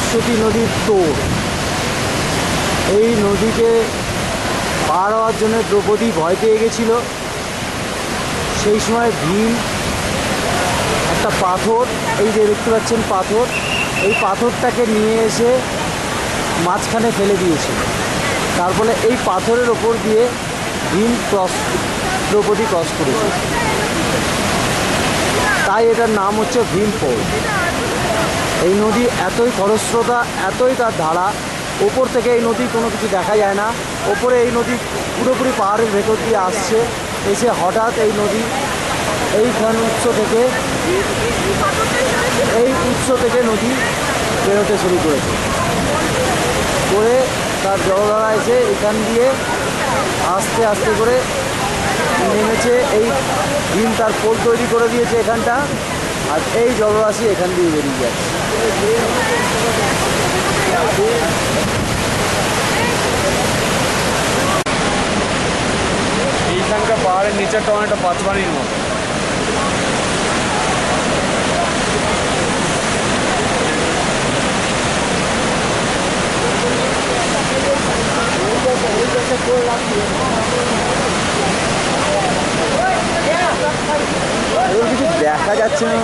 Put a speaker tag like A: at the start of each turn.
A: সরস্বতী নদীর তোড়। এই নদীকে পার হওয়ার জন্য দ্রৌপদী ভয় পেয়ে গেছিল। সেই সময় ভীম একটা পাথর, এই যে দেখতে পাচ্ছেন পাথর, এই পাথরটাকে নিয়ে এসে মাঝখানে ফেলে দিয়েছিল। তার ফলে এই পাথরের ওপর দিয়ে ভীম দ্রৌপদী ক্রস করেছে, তাই এটার নাম হচ্ছে ভীম ফোর্ট। এই নদী এতই খরস্রোতা, এতই তার ধারা, ওপর থেকে এই নদী কোনো কিছু দেখা যায় না। ওপরে এই নদী পুরোপুরি পাহাড়ের ভেতর দিয়ে আসছে, এসে হঠাৎ এই নদী এইখান উৎস থেকে নদী বেরোতে শুরু করেছে, করে তার জলধারা এসে এখান দিয়ে আস্তে আস্তে করে নেমেছে। এই ভীম তার পোল তৈরি করে দিয়েছে এখানটা, আর এই জলরাশি এখান দিয়ে বেরিয়ে যাচ্ছে।
B: এইখানকার পাহাড়ের নিচেরটা অনেকটা পাঁচবাড়ির মতো।
A: কিছু দেখা যাচ্ছে না।